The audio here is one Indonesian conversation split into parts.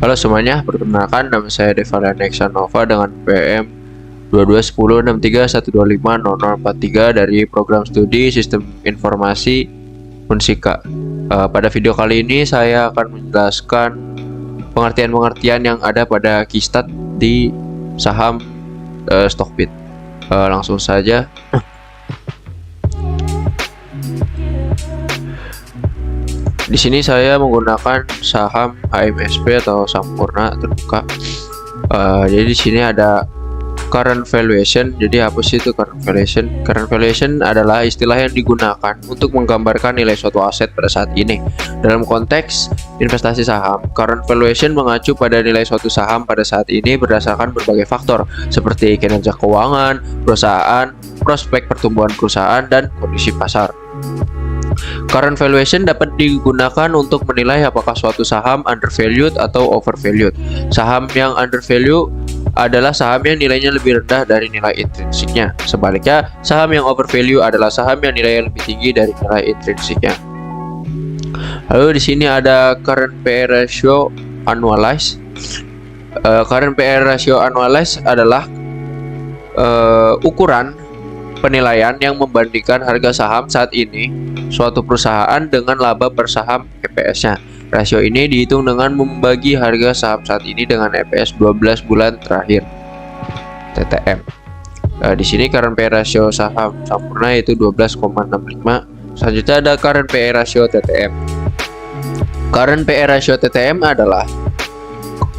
Halo semuanya, perkenalkan nama saya Devalian Nova dengan PM 22106312500043 dari program studi Sistem Informasi Unsika. Pada video kali ini saya akan menjelaskan pengertian-pengertian yang ada pada Keystat di saham Stockbit. Langsung saja. Di sini saya menggunakan saham HMSP atau Sampurna terbuka. Jadi di sini ada current valuation. Jadi apa sih itu current valuation? Current valuation adalah istilah yang digunakan untuk menggambarkan nilai suatu aset pada saat ini. Dalam konteks investasi saham, current valuation mengacu pada nilai suatu saham pada saat ini berdasarkan berbagai faktor seperti kinerja keuangan perusahaan, prospek pertumbuhan perusahaan, dan kondisi pasar. Current valuation dapat digunakan untuk menilai apakah suatu saham undervalued atau overvalued. Saham yang undervalued adalah saham yang nilainya lebih rendah dari nilai intrinsiknya. Sebaliknya, saham yang overvalued adalah saham yang nilainya lebih tinggi dari nilai intrinsiknya. Lalu di sini ada current PE ratio annualized. Current PE ratio annualized adalah ukuran penilaian yang membandingkan harga saham saat ini suatu perusahaan dengan laba per saham EPS-nya. Rasio ini dihitung dengan membagi harga saham saat ini dengan EPS 12 bulan terakhir TTM. Di sini current PE ratio saham Sampurna yaitu 12,65. Selanjutnya ada current PE ratio TTM. Current PE ratio TTM adalah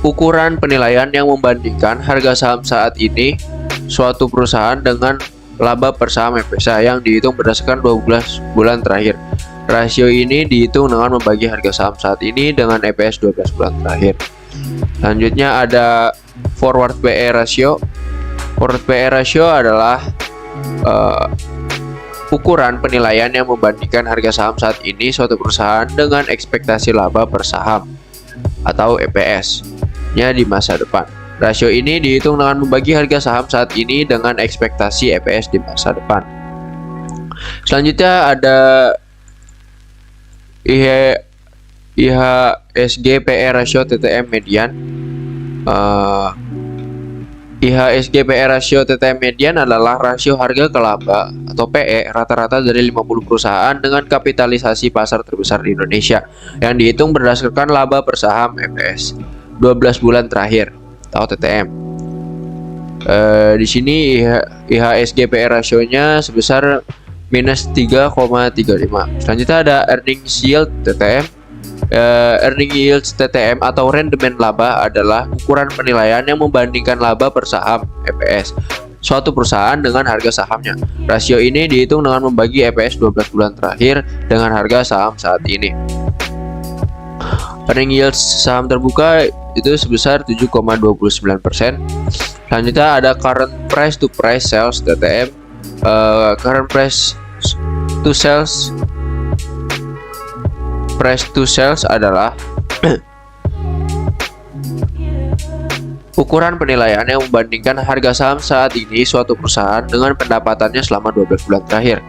ukuran penilaian yang membandingkan harga saham saat ini suatu perusahaan dengan laba per saham EPS yang dihitung berdasarkan 12 bulan terakhir. Rasio ini dihitung dengan membagi harga saham saat ini dengan EPS 12 bulan terakhir. Selanjutnya ada forward PE ratio. Forward PE ratio adalah ukuran penilaian yang membandingkan harga saham saat ini suatu perusahaan dengan ekspektasi laba per saham atau EPS-nya di masa depan. Rasio ini dihitung dengan membagi harga saham saat ini dengan ekspektasi EPS di masa depan. Selanjutnya ada IHSG PE ratio TTM median. IHSG PE ratio TTM median adalah rasio harga ke laba atau PE rata-rata dari 50 perusahaan dengan kapitalisasi pasar terbesar di Indonesia yang dihitung berdasarkan laba per saham EPS 12 bulan terakhir atau TTM. Di sini IHSG PE rasionya sebesar minus 3,35. Selanjutnya ada earnings yield TTM. Earning yield TTM atau rendemen laba adalah ukuran penilaian yang membandingkan laba per saham EPS suatu perusahaan dengan harga sahamnya. Rasio ini dihitung dengan membagi EPS 12 bulan terakhir dengan harga saham saat ini. Earning yield saham terbuka itu sebesar 7,29%. Selanjutnya ada current price to price sales TTM. Current price to sales adalah ukuran penilaian yang membandingkan harga saham saat ini suatu perusahaan dengan pendapatannya selama 12 bulan terakhir.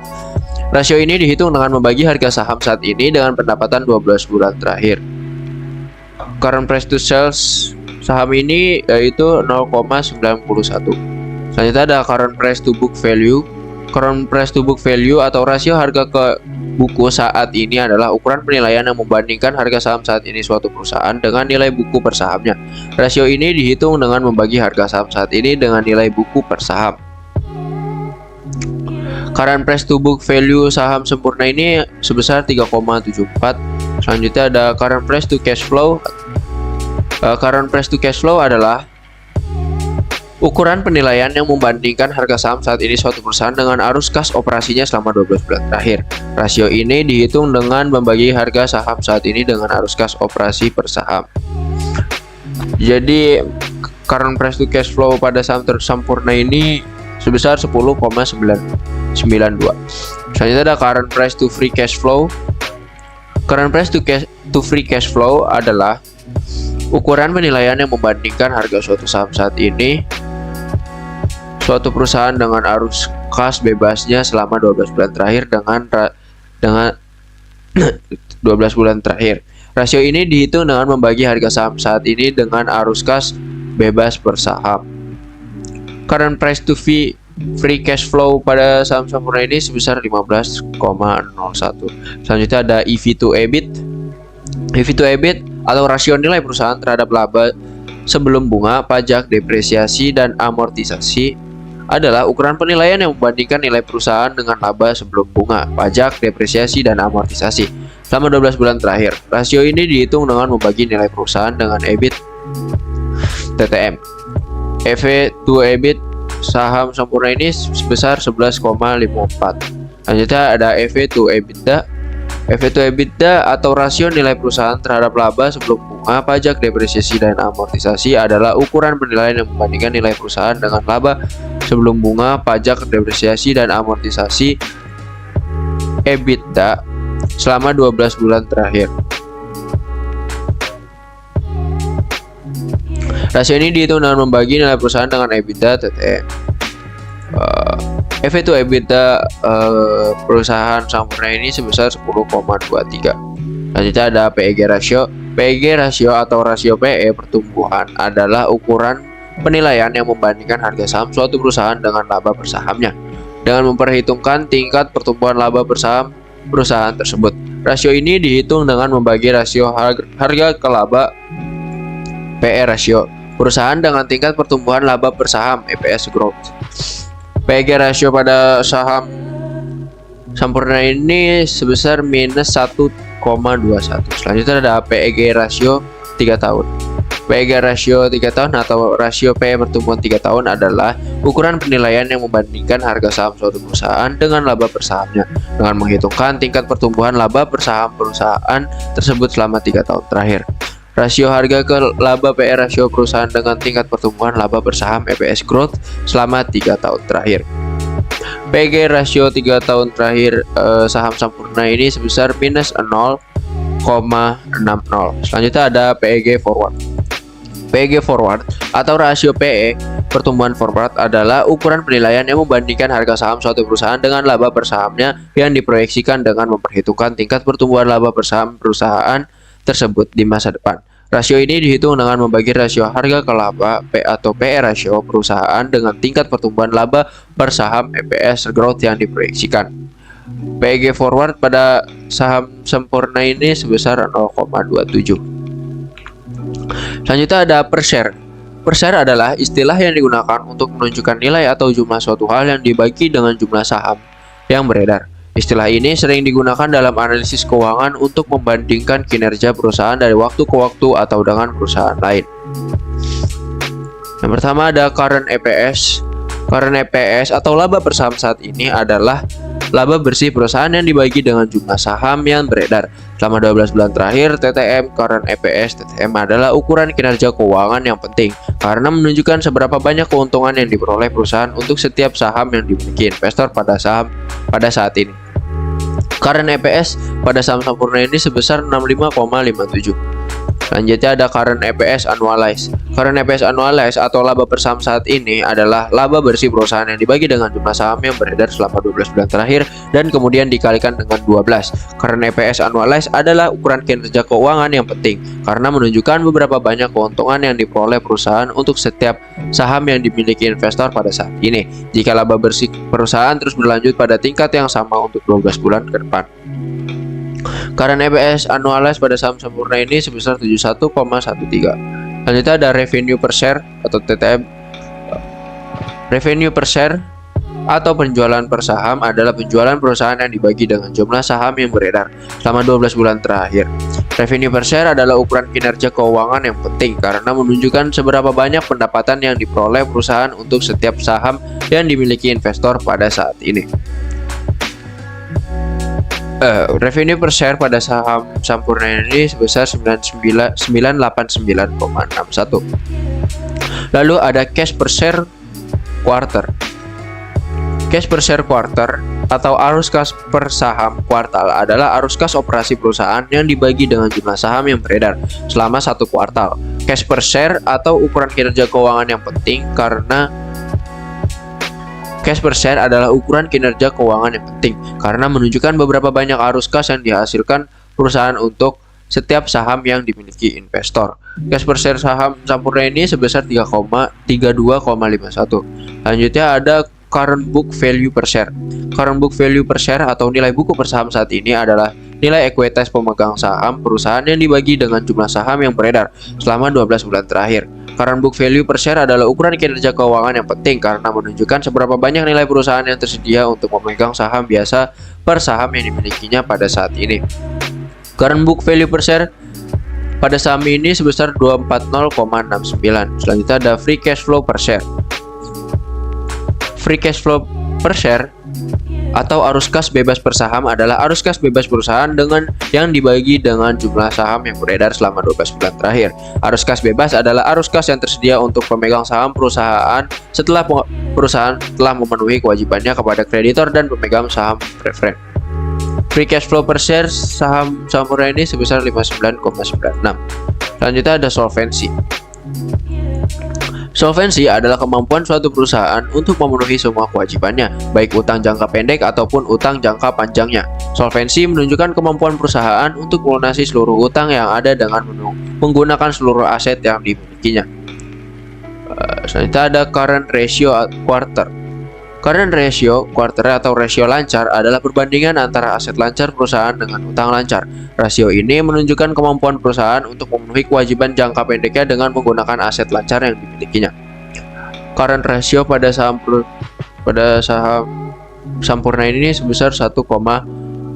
Rasio ini dihitung dengan membagi harga saham saat ini dengan pendapatan 12 bulan terakhir. Current price to sales saham ini yaitu 0,91. Selanjutnya ada current price to book value. Current price to book value atau rasio harga ke buku saat ini adalah ukuran penilaian yang membandingkan harga saham saat ini suatu perusahaan dengan nilai buku per sahamnya. Rasio ini dihitung dengan membagi harga saham saat ini dengan nilai buku per saham. Current price to book value saham Sampurna ini sebesar 3,74. Selanjutnya ada current price to cash flow. Current price to cash flow adalah ukuran penilaian yang membandingkan harga saham saat ini suatu perusahaan dengan arus kas operasinya selama 12 bulan terakhir. Rasio ini dihitung dengan membagi harga saham saat ini dengan arus kas operasi per saham. Jadi current price to cash flow pada saham Sampurna ini sebesar 10,992. Selanjutnya ada current price to free cash flow. Current price to free cash flow adalah ukuran penilaian yang membandingkan harga suatu saham saat ini suatu perusahaan dengan arus kas bebasnya selama 12 bulan terakhir dengan 12 bulan terakhir. Rasio ini dihitung dengan membagi harga saham saat ini dengan arus kas bebas per saham. Current price to free cash flow pada saham Sampurna ini sebesar 15,01. Selanjutnya ada EV to EBIT. EV to EBIT atau rasio nilai perusahaan terhadap laba sebelum bunga, pajak, depresiasi, dan amortisasi adalah ukuran penilaian yang membandingkan nilai perusahaan dengan laba sebelum bunga, pajak, depresiasi, dan amortisasi selama 12 bulan terakhir. Rasio ini dihitung dengan membagi nilai perusahaan dengan EBIT TTM. EV to EBIT saham Sampurna ini sebesar 11,54. Selanjutnya ada EV to EBITDA. EV to EBITDA atau rasio nilai perusahaan terhadap laba sebelum bunga, pajak, depresiasi, dan amortisasi adalah ukuran penilaian yang membandingkan nilai perusahaan dengan laba sebelum bunga, pajak, depresiasi, dan amortisasi EBITDA selama 12 bulan terakhir. Rasio ini dihitung dengan membagi nilai perusahaan dengan EBITDA TTM. EV to EBITDA perusahaan Sampurna ini sebesar 10,23. Selanjutnya ada PEG rasio. PEG rasio atau rasio PE pertumbuhan adalah ukuran penilaian yang membandingkan harga saham suatu perusahaan dengan laba per sahamnya dengan memperhitungkan tingkat pertumbuhan laba per saham perusahaan tersebut. Rasio ini dihitung dengan membagi rasio harga ke laba PE rasio perusahaan dengan tingkat pertumbuhan laba per saham EPS growth. PEG rasio pada saham Sampurna ini sebesar minus 1,21. Selanjutnya ada PEG rasio 3 tahun. PEG rasio 3 tahun atau rasio PE pertumbuhan 3 tahun adalah ukuran penilaian yang membandingkan harga saham suatu perusahaan dengan laba per sahamnya dengan menghitungkan tingkat pertumbuhan laba per saham perusahaan tersebut selama 3 tahun terakhir. Rasio harga ke laba PE rasio perusahaan dengan tingkat pertumbuhan laba per saham EPS growth selama 3 tahun terakhir. PEG rasio 3 tahun terakhir saham Sampurna ini sebesar minus 0,60. Selanjutnya ada PEG forward. PEG forward atau rasio PE pertumbuhan forward adalah ukuran penilaian yang membandingkan harga saham suatu perusahaan dengan laba per sahamnya yang diproyeksikan dengan memperhitungkan tingkat pertumbuhan laba per saham perusahaan tersebut di masa depan. Rasio ini dihitung dengan membagi rasio harga ke laba atau PE rasio perusahaan dengan tingkat pertumbuhan laba per saham EPS growth yang diproyeksikan. PEG forward pada saham Sampurna ini sebesar 0,27. Selanjutnya ada per share. Per share adalah istilah yang digunakan untuk menunjukkan nilai atau jumlah suatu hal yang dibagi dengan jumlah saham yang beredar. Istilah ini sering digunakan dalam analisis keuangan untuk membandingkan kinerja perusahaan dari waktu ke waktu atau dengan perusahaan lain. Yang pertama ada current EPS. Current EPS atau laba per saham saat ini adalah laba bersih perusahaan yang dibagi dengan jumlah saham yang beredar. Selama 12 bulan terakhir, TTM current EPS TTM adalah ukuran kinerja keuangan yang penting karena menunjukkan seberapa banyak keuntungan yang diperoleh perusahaan untuk setiap saham yang dimiliki investor pada saat ini. Current EPS pada saham Sampurna ini sebesar 65,57. Selanjutnya ada current EPS annualized. Current EPS annualized atau laba per saham saat ini adalah laba bersih perusahaan yang dibagi dengan jumlah saham yang beredar selama 12 bulan terakhir dan kemudian dikalikan dengan 12. Current EPS annualized adalah ukuran kinerja keuangan yang penting karena menunjukkan beberapa banyak keuntungan yang diperoleh perusahaan untuk setiap saham yang dimiliki investor pada saat ini. Jika laba bersih perusahaan terus berlanjut pada tingkat yang sama untuk 12 bulan ke depan. Current EPS annualized pada saham Sampurna ini sebesar 71,13. Selanjutnya ada revenue per share atau TTM. Revenue per share atau penjualan per saham adalah penjualan perusahaan yang dibagi dengan jumlah saham yang beredar selama 12 bulan terakhir. Revenue per share adalah ukuran kinerja keuangan yang penting karena menunjukkan seberapa banyak pendapatan yang diperoleh perusahaan untuk setiap saham yang dimiliki investor pada saat ini. Revenue per share pada saham Sampurna ini sebesar 989,61. Lalu ada cash per share quarter. Cash per share quarter atau arus kas per saham kuartal adalah arus kas operasi perusahaan yang dibagi dengan jumlah saham yang beredar selama satu kuartal. Cash per share atau ukuran kinerja keuangan yang penting karena cash per share adalah ukuran kinerja keuangan yang penting karena menunjukkan beberapa banyak arus kas yang dihasilkan perusahaan untuk setiap saham yang dimiliki investor. Cash per share saham Sampurna ini sebesar 32,51. Selanjutnya ada current book value per share. Current book value per share atau nilai buku per saham saat ini adalah nilai ekuitas pemegang saham perusahaan yang dibagi dengan jumlah saham yang beredar selama 12 bulan terakhir. Current book value per share adalah ukuran kinerja keuangan yang penting karena menunjukkan seberapa banyak nilai perusahaan yang tersedia untuk memegang saham biasa per saham yang dimilikinya pada saat ini. Current book value per share pada saham ini sebesar 240,69. Selanjutnya ada free cash flow per share. Free cash flow per share atau arus kas bebas per saham adalah arus kas bebas perusahaan dengan yang dibagi dengan jumlah saham yang beredar selama 12 bulan terakhir. Arus kas bebas adalah arus kas yang tersedia untuk pemegang saham perusahaan setelah perusahaan telah memenuhi kewajibannya kepada kreditor dan pemegang saham preferen. Free cash flow per share saham Sampurna ini sebesar 59,96. Selanjutnya ada solvency. Solvency adalah kemampuan suatu perusahaan untuk memenuhi semua kewajibannya, baik utang jangka pendek ataupun utang jangka panjangnya. Solvency menunjukkan kemampuan perusahaan untuk melunasi seluruh utang yang ada dengan menggunakan seluruh aset yang dimilikinya. Selanjutnya ada current ratio quarter. Current ratio quarter atau rasio lancar adalah perbandingan antara aset lancar perusahaan dengan utang lancar. Rasio ini menunjukkan kemampuan perusahaan untuk memenuhi kewajiban jangka pendeknya dengan menggunakan aset lancar yang dimilikinya. Current ratio pada saham Sampurna ini sebesar 1,59.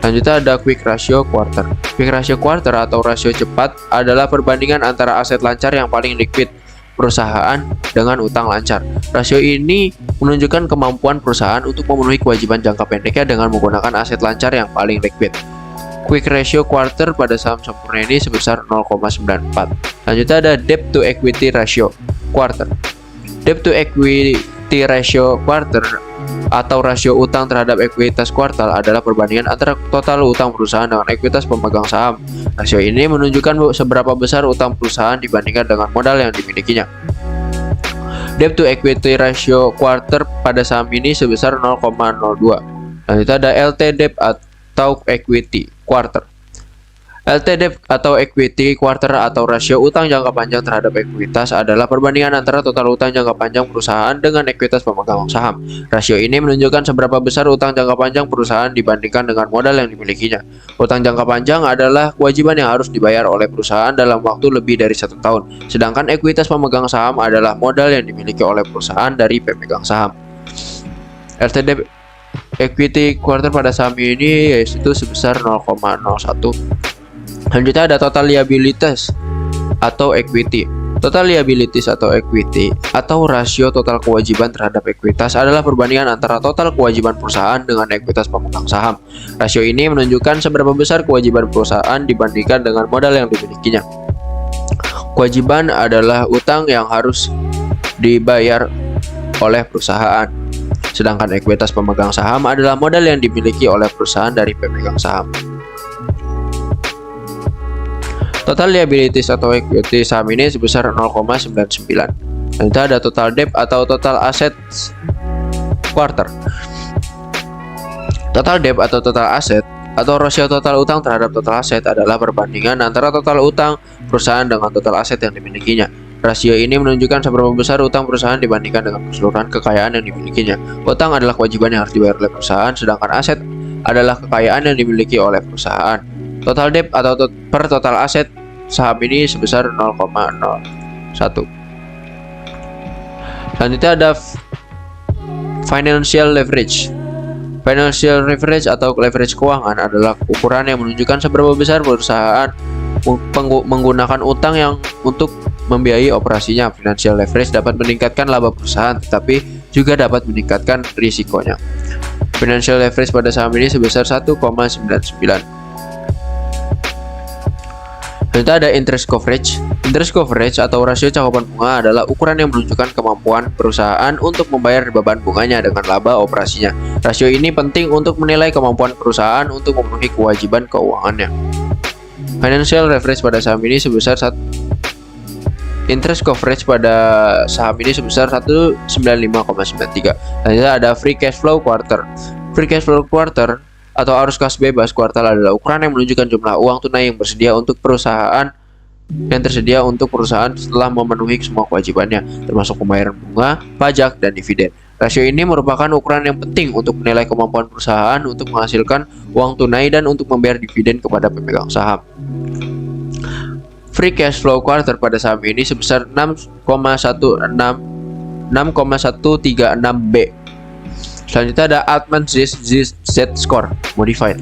Selanjutnya ada quick ratio quarter. Quick ratio quarter atau rasio cepat adalah perbandingan antara aset lancar yang paling liquid perusahaan dengan utang lancar. Rasio ini menunjukkan kemampuan perusahaan untuk memenuhi kewajiban jangka pendeknya dengan menggunakan aset lancar yang paling liquid. Quick ratio quarter pada saham Sampurna ini sebesar 0,94. Selanjutnya ada debt to equity ratio quarter. Debt to equity ratio quarter atau rasio utang terhadap ekuitas kuartal adalah perbandingan antara total utang perusahaan dengan ekuitas pemegang saham. Rasio ini menunjukkan seberapa besar utang perusahaan dibandingkan dengan modal yang dimilikinya. Debt to equity ratio quarter pada saham ini sebesar 0,02. Selanjutnya ada LT debt atau equity quarter. LT debt atau equity quarter atau rasio utang jangka panjang terhadap ekuitas adalah perbandingan antara total utang jangka panjang perusahaan dengan ekuitas pemegang saham. Rasio ini menunjukkan seberapa besar utang jangka panjang perusahaan dibandingkan dengan modal yang dimilikinya. Utang jangka panjang adalah kewajiban yang harus dibayar oleh perusahaan dalam waktu lebih dari 1 tahun, sedangkan ekuitas pemegang saham adalah modal yang dimiliki oleh perusahaan dari pemegang saham. LT debt equity quarter pada saham ini yaitu sebesar 0,01. Selanjutnya ada total liabilities atau equity. Total liabilities atau equity atau rasio total kewajiban terhadap ekuitas adalah perbandingan antara total kewajiban perusahaan dengan ekuitas pemegang saham. Rasio ini menunjukkan seberapa besar kewajiban perusahaan dibandingkan dengan modal yang dimilikinya. Kewajiban adalah utang yang harus dibayar oleh perusahaan, sedangkan ekuitas pemegang saham adalah modal yang dimiliki oleh perusahaan dari pemegang saham. Total liabilities atau equity saham ini sebesar 0,99. Nanti ada total debt atau total assets quarter. Total debt atau total asset atau rasio total utang terhadap total aset adalah perbandingan antara total utang perusahaan dengan total aset yang dimilikinya. Rasio ini menunjukkan seberapa besar utang perusahaan dibandingkan dengan keseluruhan kekayaan yang dimilikinya. Utang adalah kewajiban yang harus dibayar oleh perusahaan, sedangkan aset adalah kekayaan yang dimiliki oleh perusahaan. Total debt atau per total aset saham ini sebesar 0,01. Selanjutnya ada financial leverage. Financial leverage atau leverage keuangan adalah ukuran yang menunjukkan seberapa besar perusahaan menggunakan utang yang untuk membiayai operasinya. Financial leverage dapat meningkatkan laba perusahaan, tetapi juga dapat meningkatkan risikonya. Financial leverage pada saham ini sebesar 1,99. Selanjutnya ada interest coverage. Interest coverage atau rasio cakupan bunga adalah ukuran yang menunjukkan kemampuan perusahaan untuk membayar beban bunganya dengan laba operasinya. Rasio ini penting untuk menilai kemampuan perusahaan untuk memenuhi kewajiban keuangannya. Financial leverage pada saham ini sebesar interest coverage pada saham ini sebesar 195,93. Selanjutnya ada free cash flow quarter. Free cash flow quarter atau arus kas bebas kuartal adalah ukuran yang menunjukkan jumlah uang tunai yang tersedia untuk perusahaan setelah memenuhi semua kewajibannya, termasuk pembayaran bunga, pajak, dan dividen. Rasio ini merupakan ukuran yang penting untuk menilai kemampuan perusahaan untuk menghasilkan uang tunai dan untuk membayar dividen kepada pemegang saham. Free cash flow quarter pada saham ini sebesar 6,136B. Selanjutnya ada Altman Z-Score Modified.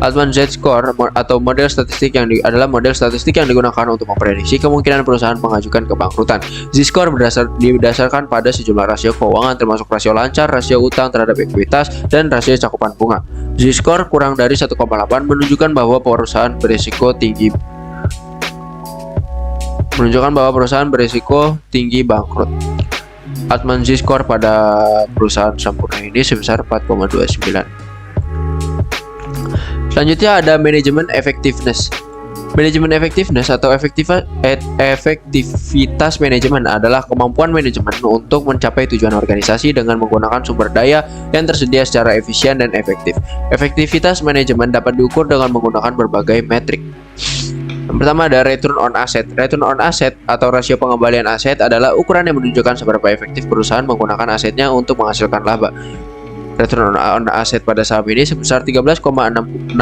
Altman Z-Score atau model statistik adalah model statistik yang digunakan untuk memprediksi kemungkinan perusahaan mengajukan kebangkrutan. Z-Score didasarkan pada sejumlah rasio keuangan termasuk rasio lancar, rasio utang terhadap ekuitas, dan rasio cakupan bunga. Z-Score kurang dari 1,8 menunjukkan bahwa perusahaan berisiko tinggi bangkrut. Altman Z-Score pada perusahaan Sampurna ini sebesar 4,29. Selanjutnya ada manajemen effectiveness. Manajemen effectiveness atau efektivitas manajemen adalah kemampuan manajemen untuk mencapai tujuan organisasi dengan menggunakan sumber daya yang tersedia secara efisien dan efektif. Efektivitas manajemen dapat diukur dengan menggunakan berbagai metrik. Yang pertama ada return on asset. Return on asset atau rasio pengembalian aset adalah ukuran yang menunjukkan seberapa efektif perusahaan menggunakan asetnya untuk menghasilkan laba. Return on asset pada saham ini sebesar 13,68%.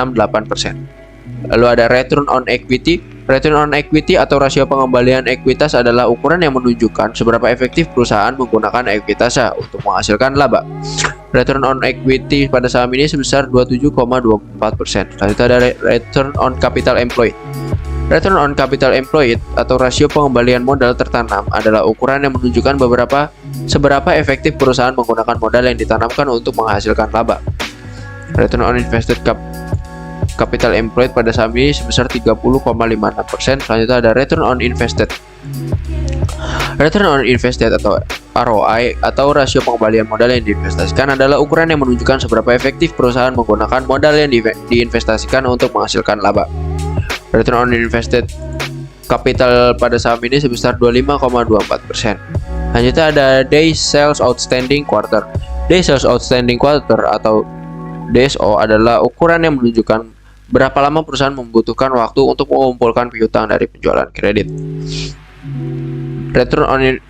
Lalu ada return on equity. Return on equity atau rasio pengembalian ekuitas adalah ukuran yang menunjukkan seberapa efektif perusahaan menggunakan ekuitasnya untuk menghasilkan laba. Return on equity pada saham ini sebesar 27,24%. Selanjutnya ada return on capital employed. Return on capital employed atau rasio pengembalian modal tertanam adalah ukuran yang menunjukkan seberapa efektif perusahaan menggunakan modal yang ditanamkan untuk menghasilkan laba. Return on invested capital employed pada saham ini sebesar 30,56%. Selanjutnya ada return on invested. Return on invested atau ROI atau rasio pengembalian modal yang diinvestasikan adalah ukuran yang menunjukkan seberapa efektif perusahaan menggunakan modal yang diinvestasikan untuk menghasilkan laba. Return on invested capital pada saham ini sebesar 25,24%. Selanjutnya ada Days Sales Outstanding Quarter. Days Sales Outstanding Quarter atau DSO adalah ukuran yang menunjukkan berapa lama perusahaan membutuhkan waktu untuk mengumpulkan piutang dari penjualan kredit. Return on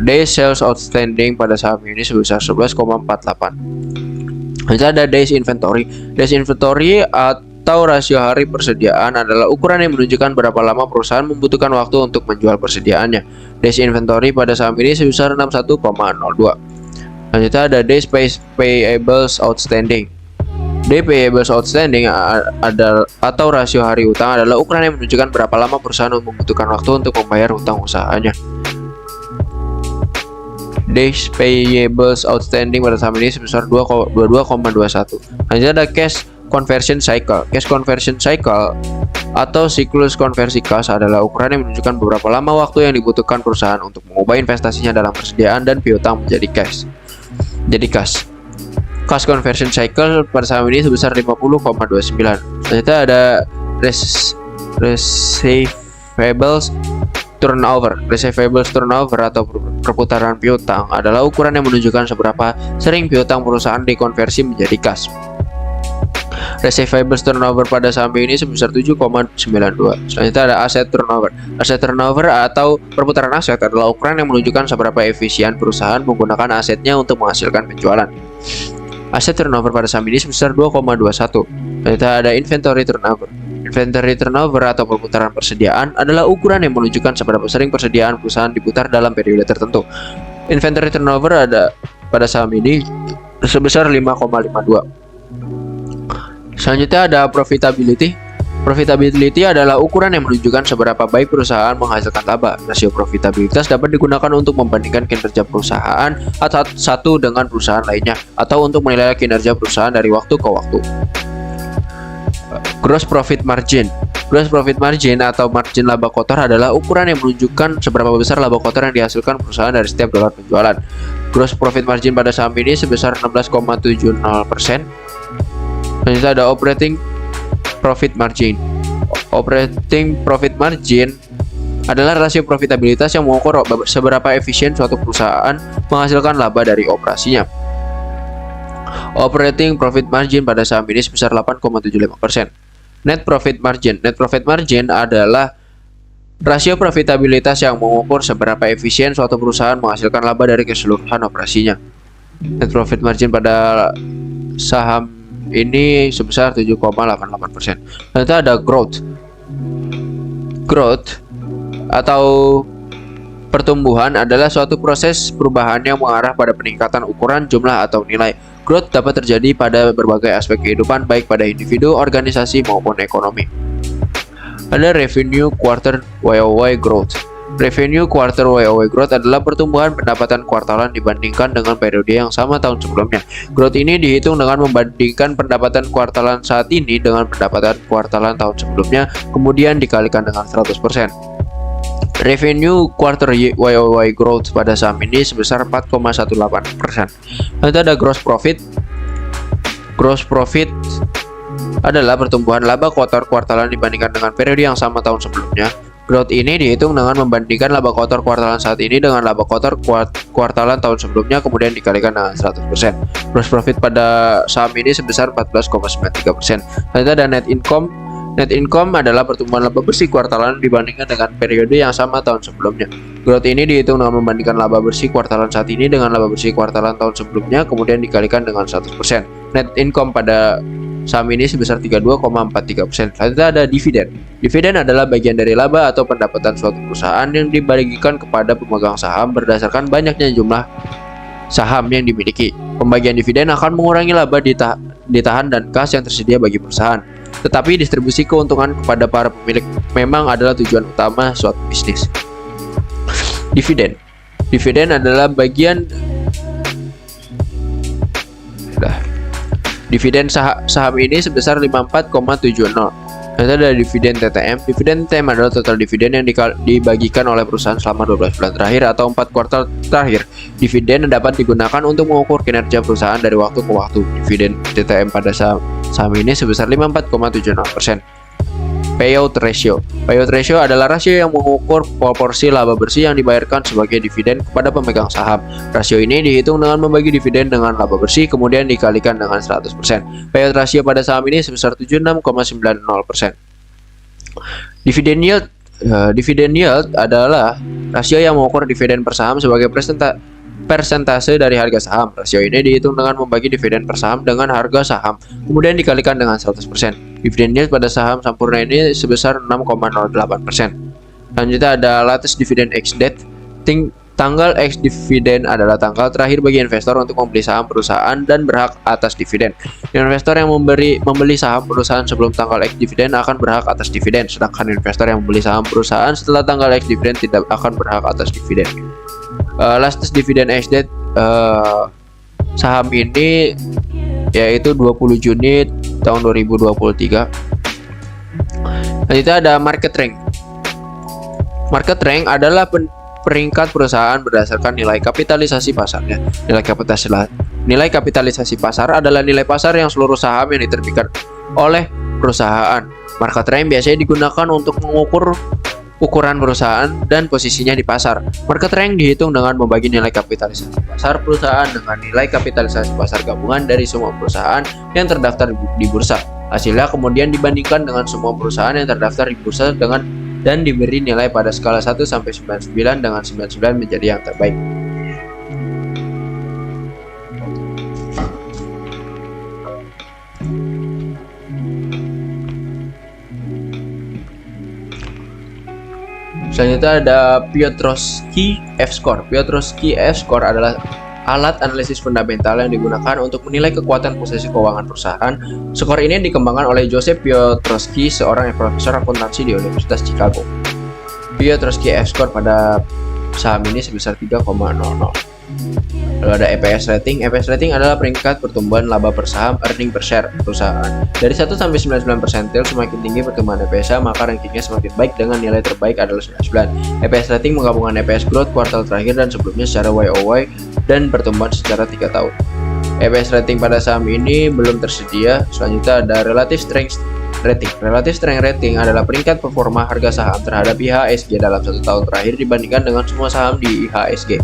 Days Sales Outstanding pada saham ini sebesar 11,48. Selanjutnya ada Days Inventory. Days Inventory atau rasio hari persediaan adalah ukuran yang menunjukkan berapa lama perusahaan membutuhkan waktu untuk menjual persediaannya. Days Inventory pada saham ini sebesar 61,02. Selanjutnya ada Days Payables Outstanding. Day Payables Outstanding atau rasio hari utang adalah ukuran yang menunjukkan berapa lama perusahaan membutuhkan waktu untuk membayar hutang usahanya. Days Payables Outstanding pada saham ini sebesar 22,21. Selanjutnya ada Cash Conversion Cycle. Cash Conversion Cycle atau siklus konversi kas adalah ukuran yang menunjukkan beberapa lama waktu yang dibutuhkan perusahaan untuk mengubah investasinya dalam persediaan dan piutang menjadi cash. Cash Conversion Cycle pada saham ini sebesar 50,29. Selanjutnya ada Receivables Turnover. Receivables Turnover atau perputaran piutang adalah ukuran yang menunjukkan seberapa sering piutang perusahaan dikonversi menjadi kas. Receivables turnover pada saham ini sebesar 7,92. Selanjutnya ada Asset Turnover. Asset Turnover atau perputaran aset adalah ukuran yang menunjukkan seberapa efisien perusahaan menggunakan asetnya untuk menghasilkan penjualan. Asset Turnover pada saham ini sebesar 2,21. Selanjutnya ada Inventory Turnover. Inventory Turnover atau perputaran persediaan adalah ukuran yang menunjukkan seberapa sering persediaan perusahaan diputar dalam periode tertentu. Inventory Turnover ada pada saham ini sebesar 5,52. Selanjutnya ada Profitability. Profitability adalah ukuran yang menunjukkan seberapa baik perusahaan menghasilkan laba. Rasio profitabilitas dapat digunakan untuk membandingkan kinerja perusahaan satu dengan perusahaan lainnya atau untuk menilai kinerja perusahaan dari waktu ke waktu. Gross Profit Margin. Gross Profit Margin atau margin laba kotor adalah ukuran yang menunjukkan seberapa besar laba kotor yang dihasilkan perusahaan dari setiap dolar penjualan. Gross Profit Margin pada saham ini sebesar 16,70%. Selanjutnya ada Operating Profit Margin. Operating Profit Margin adalah rasio profitabilitas yang mengukur seberapa efisien suatu perusahaan menghasilkan laba dari operasinya. Operating profit margin pada saham ini sebesar 8,75%. Net profit margin. Net profit margin adalah rasio profitabilitas yang mengukur seberapa efisien suatu perusahaan menghasilkan laba dari keseluruhan operasinya. Net profit margin pada saham ini sebesar 7,88%. Nanti ada growth. Growth atau pertumbuhan adalah suatu proses perubahan yang mengarah pada peningkatan ukuran, jumlah, atau nilai. Growth dapat terjadi pada berbagai aspek kehidupan, baik pada individu, organisasi, maupun ekonomi. Ada revenue quarter YoY growth. Revenue quarter YoY growth adalah pertumbuhan pendapatan kuartalan dibandingkan dengan periode yang sama tahun sebelumnya. Growth ini dihitung dengan membandingkan pendapatan kuartalan saat ini dengan pendapatan kuartalan tahun sebelumnya, kemudian dikalikan dengan 100%. Revenue quarter YoY growth pada saham ini sebesar 4,18%. Nanti ada gross profit. Gross profit adalah pertumbuhan laba kuartalan dibandingkan dengan periode yang sama tahun sebelumnya. Growth ini dihitung dengan membandingkan laba kuartal kuartalan saat ini dengan laba kuartal kuartalan tahun sebelumnya, kemudian dikalikan dengan 100%. Gross profit pada saham ini sebesar 14,93%. Nanti ada net income. Net income adalah pertumbuhan laba bersih kuartalan dibandingkan dengan periode yang sama tahun sebelumnya. Growth ini dihitung dengan membandingkan laba bersih kuartalan saat ini dengan laba bersih kuartalan tahun sebelumnya, kemudian dikalikan dengan 100%. Net income pada saham ini sebesar 32,43%. Selanjutnya ada dividen. Dividen adalah bagian dari laba atau pendapatan suatu perusahaan yang dibagikan kepada pemegang saham berdasarkan banyaknya jumlah saham yang dimiliki. Pembagian dividen akan mengurangi laba ditahan dan kas yang tersedia bagi perusahaan. Tetapi distribusi keuntungan kepada para pemilik memang adalah tujuan utama suatu bisnis. Dividen. Dividen adalah bagian dividen saham ini sebesar 54,70. Nanti ada dividen TTM. Dividen TTM adalah total dividen yang dibagikan oleh perusahaan selama 12 bulan terakhir atau 4 kuartal terakhir. Dividen dapat digunakan untuk mengukur kinerja perusahaan dari waktu ke waktu. Dividen TTM pada saham ini sebesar 54,76%. Payout ratio. Payout ratio adalah rasio yang mengukur proporsi laba bersih yang dibayarkan sebagai dividen kepada pemegang saham. Rasio ini dihitung dengan membagi dividen dengan laba bersih, kemudian dikalikan dengan 100%. Payout ratio pada saham ini sebesar 76,90%. Dividend yield. Dividend yield adalah rasio yang mengukur dividen per saham sebagai persentase dari harga saham. Rasio ini dihitung dengan membagi dividen per saham dengan harga saham, kemudian dikalikan dengan 100%. Dividen yield pada saham Sampurna ini sebesar 6,08%. Selanjutnya ada latest dividend ex date. Tanggal ex dividen adalah tanggal terakhir bagi investor untuk membeli saham perusahaan dan berhak atas dividen. Investor yang membeli saham perusahaan sebelum tanggal ex dividen akan berhak atas dividen, sedangkan investor yang membeli saham perusahaan setelah tanggal ex dividen tidak akan berhak atas dividen. Latest dividend ex date saham ini yaitu 20 Juni tahun 2023. Nanti ada market rank. Market rank adalah peringkat perusahaan berdasarkan nilai kapitalisasi pasarnya. Nilai kapitalisasi pasar adalah nilai pasar yang seluruh saham yang diterbitkan oleh perusahaan. Market rank biasanya digunakan untuk mengukur ukuran perusahaan dan posisinya di pasar. Market rank dihitung dengan membagi nilai kapitalisasi pasar perusahaan dengan nilai kapitalisasi pasar gabungan dari semua perusahaan yang terdaftar di bursa. Hasilnya kemudian dibandingkan dengan semua perusahaan yang terdaftar di bursa dan diberi nilai pada skala 1 sampai 99 dengan 99 menjadi yang terbaik. Selanjutnya ada Piotrowski F-score. Piotrowski F-score adalah alat analisis fundamental yang digunakan untuk menilai kekuatan posisi keuangan perusahaan. Skor ini dikembangkan oleh Joseph Piotrowski, seorang profesor akuntansi di Universitas Chicago. Piotrowski F-score pada saham ini sebesar 3,00. Lalu ada EPS rating. EPS rating adalah peringkat pertumbuhan laba per saham, earning per share perusahaan. Dari 1 sampai 99 persentil, semakin tinggi pertumbuhan EPS, maka rankingnya semakin baik dengan nilai terbaik adalah 99. EPS rating menggabungkan EPS growth kuartal terakhir dan sebelumnya secara YoY dan pertumbuhan secara 3 tahun. EPS rating pada saham ini belum tersedia. Selanjutnya ada relative strength rating. Relative strength rating adalah peringkat performa harga saham terhadap IHSG dalam 1 tahun terakhir dibandingkan dengan semua saham di IHSG.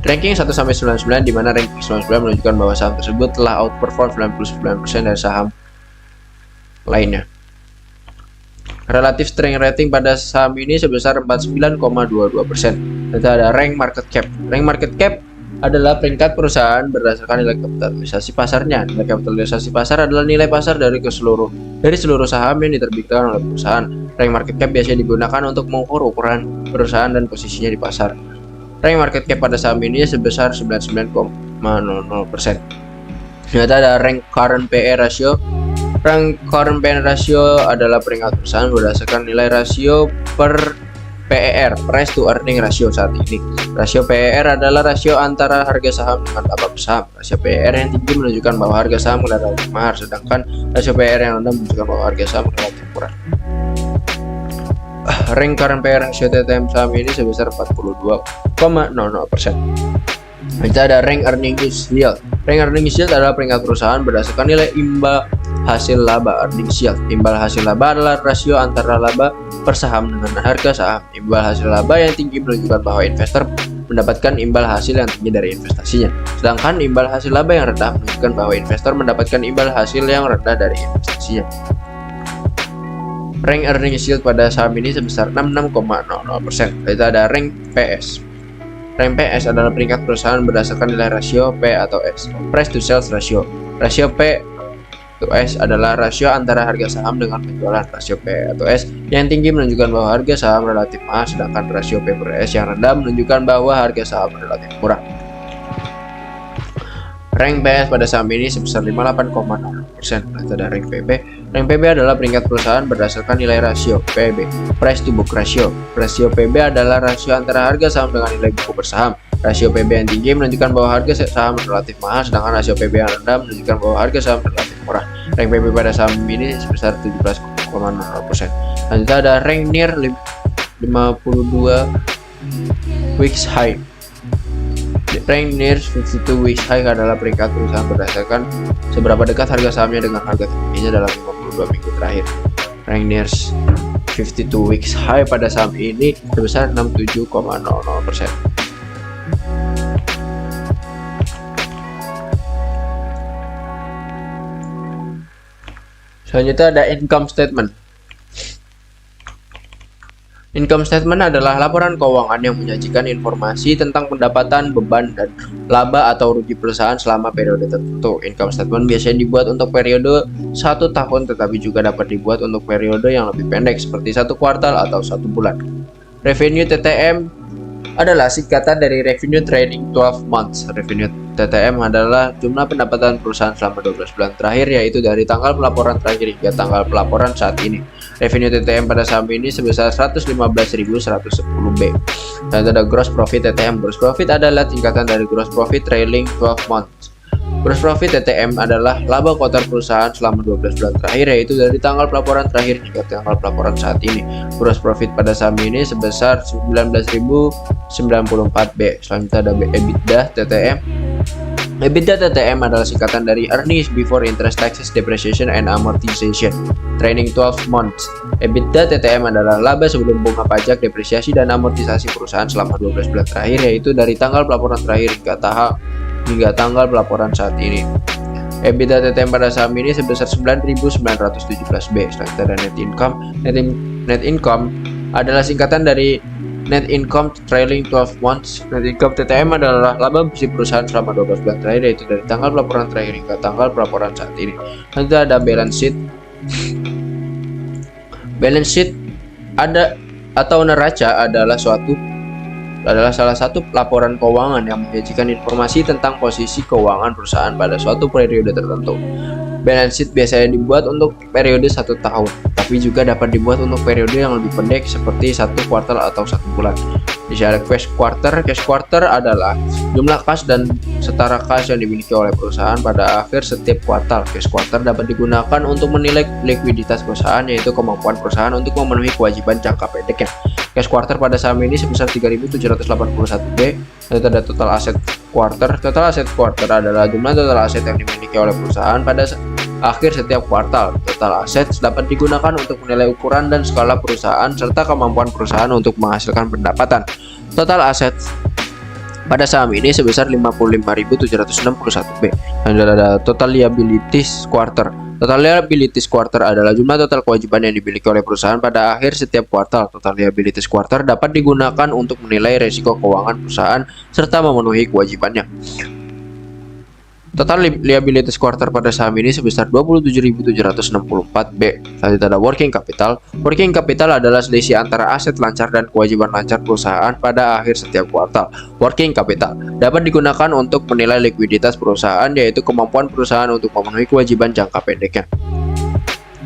Ranking 1-99 di mana ranking 99 menunjukkan bahwa saham tersebut telah outperform 99% dari saham lainnya. Relative strength rating pada saham ini sebesar 49,22%. Kita ada rank market cap. Rank market cap adalah peringkat perusahaan berdasarkan nilai kapitalisasi pasarnya. Nilai kapitalisasi pasar adalah nilai pasar dari seluruh saham yang diterbitkan oleh perusahaan. Rank market cap biasanya digunakan untuk mengukur ukuran perusahaan dan posisinya di pasar. Rank market cap pada saham ini sebesar 99,00%. Ternyata ada rank current PE ratio. Rank current PE ratio adalah peringkat perusahaan berdasarkan nilai rasio per PER, price to earning ratio saat ini. Rasio PER adalah rasio antara harga saham dengan laba saham. Rasio PER yang tinggi menunjukkan bahwa harga saham relatif mahal, sedangkan rasio PER yang rendah menunjukkan bahwa harga saham relatif murah. Rank current PE ratio TTM saham ini sebesar 42,00%. Kita ada rank earnings yield. Rank earnings yield adalah peringkat perusahaan berdasarkan nilai imbal hasil laba earnings yield. Imbal hasil laba adalah rasio antara laba per saham dengan harga saham. Imbal hasil laba yang tinggi menunjukkan bahwa investor mendapatkan imbal hasil yang tinggi dari investasinya. Sedangkan imbal hasil laba yang rendah menunjukkan bahwa investor mendapatkan imbal hasil yang rendah dari investasinya. Rank earnings yield pada saham ini sebesar 66,00%. Kita ada rank PS. Rank PS adalah peringkat perusahaan berdasarkan nilai rasio P atau S, price to sales ratio. Rasio P atau S adalah rasio antara harga saham dengan penjualan. Rasio P atau S yang tinggi menunjukkan bahwa harga saham relatif mahal, sedangkan rasio P per S yang rendah menunjukkan bahwa harga saham relatif murah. Rank PS pada saham ini sebesar 58,0%. Kita ada rank PB. Rank PB adalah peringkat perusahaan berdasarkan nilai rasio PB, price to book ratio. Rasio PB adalah rasio antara harga saham dengan nilai buku per saham. Rasio PB yang tinggi menunjukkan bahwa harga saham relatif mahal, sedangkan rasio PB yang rendah menunjukkan bahwa harga saham relatif murah. Rank PB pada saham ini sebesar 17,0%. Lanjut ada rank near 52 weeks high. Rank near 52 weeks high adalah peringkat perusahaan berdasarkan seberapa dekat harga sahamnya dengan harga tertingginya dalam 52 minggu terakhir. Rank near 52 weeks high pada saham ini sebesar 67,00%. Selanjutnya ada income statement. Income statement adalah laporan keuangan yang menyajikan informasi tentang pendapatan, beban, dan laba atau rugi perusahaan selama periode tertentu. Income statement biasanya dibuat untuk periode 1 tahun, tetapi juga dapat dibuat untuk periode yang lebih pendek seperti 1 kuartal atau 1 bulan. Revenue TTM adalah singkatan dari Revenue Trailing 12 Months. Revenue TTM adalah jumlah pendapatan perusahaan selama 12 bulan terakhir, yaitu dari tanggal pelaporan terakhir hingga tanggal pelaporan saat ini. Revenue TTM pada saham ini sebesar 115.110B. Dan ada gross profit TTM. Gross profit adalah tingkatan dari gross profit trailing 12 months. Gross profit TTM adalah laba kuartal perusahaan selama 12 bulan terakhir, yaitu dari tanggal pelaporan terakhir hingga tanggal pelaporan saat ini. Gross profit pada saham ini sebesar 19.094B. Selanjutnya ada EBITDA TTM. EBITDA TTM adalah singkatan dari Earnings Before Interest, Taxes, Depreciation, and Amortization. Trailing 12 months. EBITDA TTM adalah laba sebelum bunga pajak, depresiasi, dan amortisasi perusahaan selama 12 bulan terakhir, yaitu dari tanggal pelaporan terakhir hingga tanggal pelaporan saat ini. EBITDA TTM pada saham ini sebesar 9.917B. Selanjutnya ada net income. Net income adalah singkatan dari Net Income Trailing 12 Months. Net Income TTM adalah laba bersih perusahaan selama 12 bulan terakhir, yaitu dari tanggal pelaporan terakhir hingga tanggal pelaporan saat ini. Nanti ada balance sheet. Balance sheet ada atau neraca adalah salah satu laporan keuangan yang menyajikan informasi tentang posisi keuangan perusahaan pada suatu periode tertentu. Balance sheet biasanya dibuat untuk periode 1 tahun, tapi juga dapat dibuat untuk periode yang lebih pendek seperti 1 kuartal atau 1 bulan. Di sini ada cash quarter. Cash quarter adalah jumlah kas dan setara kas yang dimiliki oleh perusahaan pada akhir setiap kuartal. Cash quarter dapat digunakan untuk menilai likuiditas perusahaan, yaitu kemampuan perusahaan untuk memenuhi kewajiban jangka pendeknya. Cash quarter pada saham ini sebesar 3.781B. Lalu ada total aset quarter. Total aset quarter adalah jumlah total aset yang dimiliki oleh perusahaan akhir setiap kuartal. Total assets dapat digunakan untuk menilai ukuran dan skala perusahaan serta kemampuan perusahaan untuk menghasilkan pendapatan. Total assets pada saham ini sebesar 55.761 B. Dan ada total liabilities quarter. Total liabilities quarter adalah jumlah total kewajiban yang dimiliki oleh perusahaan pada akhir setiap kuartal. Total liabilities quarter dapat digunakan untuk menilai risiko keuangan perusahaan serta memenuhi kewajibannya. Total liabilities quarter pada saham ini sebesar 27.764 B. Selanjutnya ada working capital. Working capital adalah selisih antara aset lancar dan kewajiban lancar perusahaan pada akhir setiap kuartal. Working capital dapat digunakan untuk menilai likuiditas perusahaan, yaitu kemampuan perusahaan untuk memenuhi kewajiban jangka pendeknya.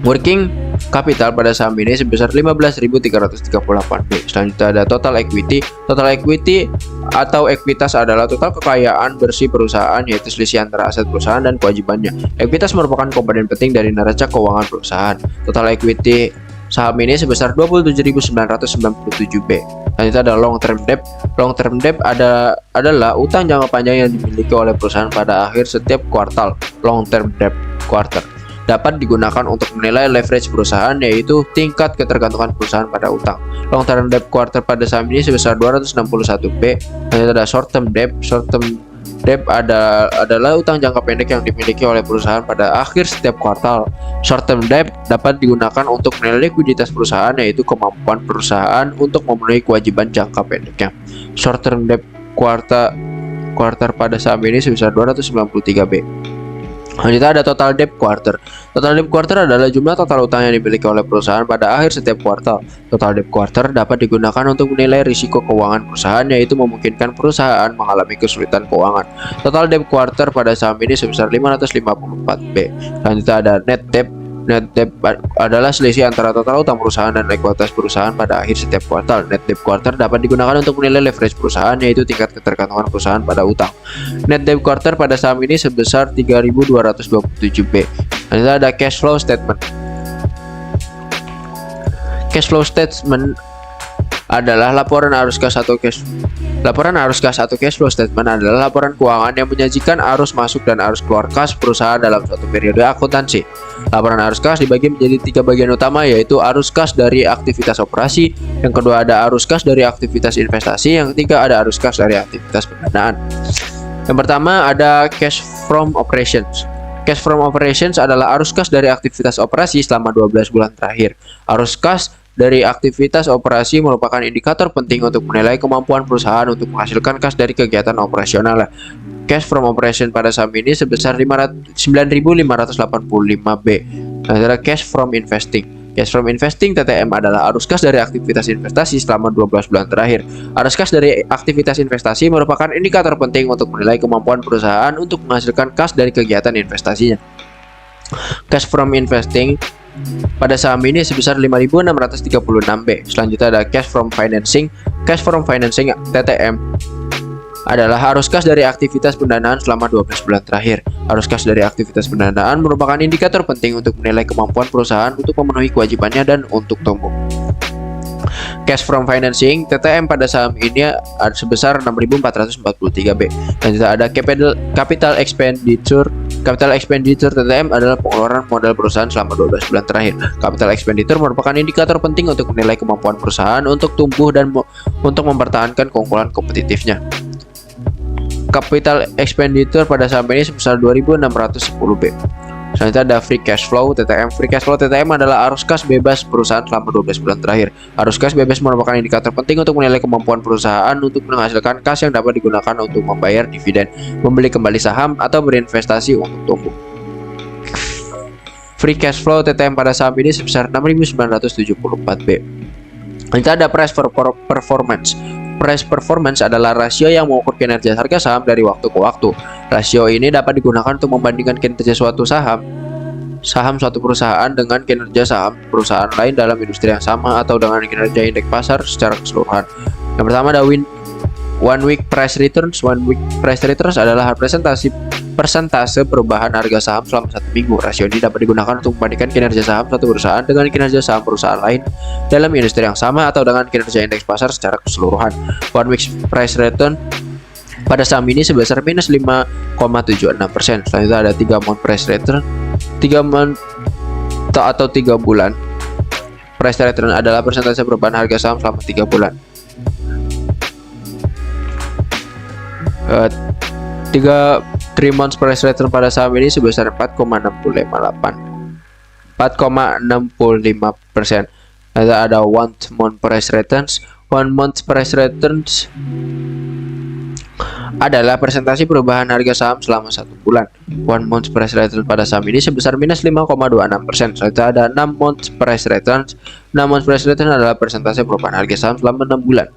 Working capital pada saham ini sebesar 15.338 B. Selanjutnya ada total equity. Total equity atau ekuitas adalah total kekayaan bersih perusahaan, yaitu selisih antara aset perusahaan dan kewajibannya. Ekuitas merupakan komponen penting dari neraca keuangan perusahaan. Total equity saham ini sebesar 27.997 B. Selanjutnya ada long term debt. Long term debt adalah utang jangka panjang yang dimiliki oleh perusahaan pada akhir setiap kuartal. Long term debt quarter dapat digunakan untuk menilai leverage perusahaan, yaitu tingkat ketergantungan perusahaan pada utang. Long term debt quarter pada saham ini sebesar 261 B. Selanjutnya ada short term debt. Short term debt adalah utang jangka pendek yang dimiliki oleh perusahaan pada akhir setiap kuartal. Short term debt dapat digunakan untuk menilai likuiditas perusahaan, yaitu kemampuan perusahaan untuk memenuhi kewajiban jangka pendeknya. Short term debt quarter pada saham ini sebesar 293 B. Selanjutnya ada total debt quarter. Total debt quarter adalah jumlah total utang yang dimiliki oleh perusahaan pada akhir setiap kuartal. Total debt quarter dapat digunakan untuk menilai risiko keuangan perusahaan, yaitu memungkinkan perusahaan mengalami kesulitan keuangan. Total debt quarter pada saham ini sebesar 554 B. Selanjutnya ada net debt. Net debt adalah selisih antara total utang perusahaan dan ekuitas perusahaan pada akhir setiap kuartal. Net debt quarter dapat digunakan untuk menilai leverage perusahaan, yaitu tingkat ketergantungan perusahaan pada utang. Net debt quarter pada saham ini sebesar 3.227 B. Lalu ada cash flow statement. Cash flow statement adalah laporan arus kas atau cash flow statement adalah laporan keuangan yang menyajikan arus masuk dan arus keluar kas perusahaan dalam suatu periode akuntansi. Laporan arus kas dibagi menjadi 3 bagian utama, yaitu arus kas dari aktivitas operasi, yang kedua ada arus kas dari aktivitas investasi, yang ketiga ada arus kas dari aktivitas pendanaan. Yang pertama ada cash from operations. Cash from operations adalah arus kas dari aktivitas operasi selama 12 bulan terakhir. Arus kas dari aktivitas operasi merupakan indikator penting untuk menilai kemampuan perusahaan untuk menghasilkan kas dari kegiatan operasional. Cash from operation pada saham ini sebesar 9.585 B. Adalah cash from investing. Cash from investing TTM adalah arus kas dari aktivitas investasi selama 12 bulan terakhir. Arus kas dari aktivitas investasi merupakan indikator penting untuk menilai kemampuan perusahaan untuk menghasilkan kas dari kegiatan investasinya. Cash from investing pada saham ini sebesar 5.636 B. Selanjutnya ada cash from financing. Cash from financing TTM adalah arus kas dari aktivitas pendanaan selama 12 bulan terakhir. Arus kas dari aktivitas pendanaan merupakan indikator penting untuk menilai kemampuan perusahaan untuk memenuhi kewajibannya dan untuk tumbuh. Cash from financing TTM pada saham ini sebesar 6.443 B. Selanjutnya ada capital expenditure. Capital expenditure TTM adalah pengeluaran modal perusahaan selama 12 bulan terakhir. Capital expenditure merupakan indikator penting untuk menilai kemampuan perusahaan untuk tumbuh dan untuk mempertahankan keunggulan kompetitifnya. Capital expenditure pada saham ini sebesar 2.610 B. Selanjutnya ada free cash flow TTM. Free cash flow TTM adalah arus kas bebas perusahaan selama 12 bulan terakhir. Arus kas bebas merupakan indikator penting untuk menilai kemampuan perusahaan untuk menghasilkan kas yang dapat digunakan untuk membayar dividen, membeli kembali saham, atau berinvestasi untuk tumbuh. Free cash flow TTM pada saham ini sebesar 6.974 B. Selanjutnya ada price performance. Price performance adalah rasio yang mengukur kinerja harga saham dari waktu ke waktu. Rasio ini dapat digunakan untuk membandingkan kinerja suatu saham suatu perusahaan dengan kinerja saham perusahaan lain dalam industri yang sama atau dengan kinerja indeks pasar secara keseluruhan. Yang pertama ada one week price returns. One week price returns adalah persentase perubahan harga saham selama 1 minggu. Rasio ini dapat digunakan untuk membandingkan kinerja saham suatu perusahaan dengan kinerja saham perusahaan lain dalam industri yang sama atau dengan kinerja indeks pasar secara keseluruhan. One week price return pada saham ini sebesar minus 5,76%. Selanjutnya ada 3 month price return. 3 month atau 3 bulan. Price return adalah persentase perubahan harga saham selama 3 bulan. 3 months price return pada saham ini sebesar 4,65%. Ada 1 month price returns. 1 month price returns adalah presentasi perubahan harga saham selama 1 bulan. 1 month price return pada saham ini sebesar minus 5,26%. Selanjutnya ada 6 month price returns. 6 month price return adalah presentasi perubahan harga saham selama 6 bulan.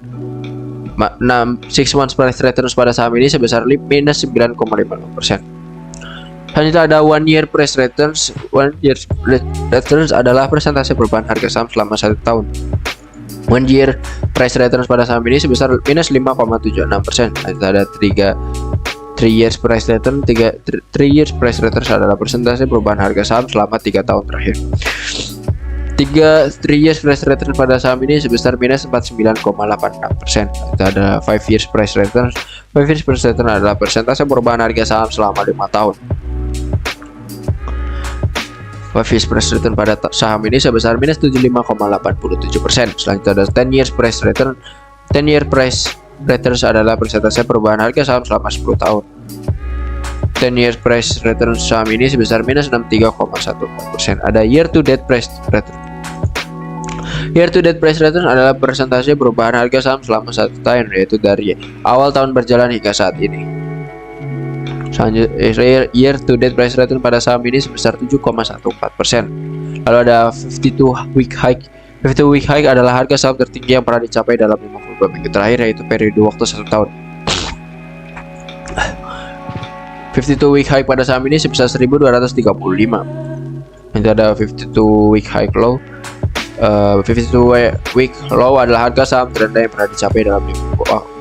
6 month price returns pada saham ini sebesar minus 9,55%. Selanjutnya ada 1 year price returns. 1 year returns adalah presentasi perubahan harga saham selama 1 tahun. 1 year price returns pada saham ini sebesar minus 5,76%. Ada 3 years price return. 3 years price returns adalah persentase perubahan harga saham selama 3 tahun terakhir. 3 years price return pada saham ini sebesar minus 49,86%. Ada 5 years price returns. 5 years price return adalah persentase perubahan harga saham selama 5 tahun. 5 years price return pada saham ini sebesar minus 75,87%. Selanjutnya ada 10 years price return. 10 year price returns adalah persentase perubahan harga saham selama 10 tahun. 10 years price return saham ini sebesar minus 63,14%. Ada year to date price return. Year to date price return adalah persentase perubahan harga saham selama 1 tahun, yaitu dari awal tahun berjalan hingga saat ini. Selanjutnya, year to date price return pada saham ini sebesar 7,14%. Lalu ada 52 week high. 52 week high adalah harga saham tertinggi yang pernah dicapai dalam 52 minggu terakhir, yaitu periode waktu 1 tahun. 52 week high pada saham ini sebesar 1.235. Nanti ada 52 week high low. 52 week low adalah harga saham terendah yang pernah dicapai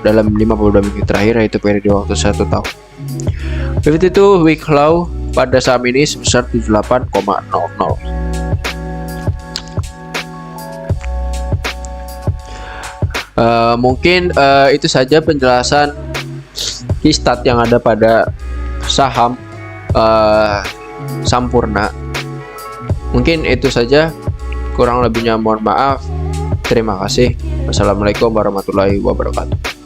dalam 52 minggu terakhir, yaitu periode waktu 1 tahun. 52 week low pada saham ini sebesar 78,00. Mungkin itu saja penjelasan Keystat yang ada pada saham Sampurna. Mungkin itu saja, kurang lebihnya mohon maaf. Terima kasih. Wassalamualaikum warahmatullahi wabarakatuh.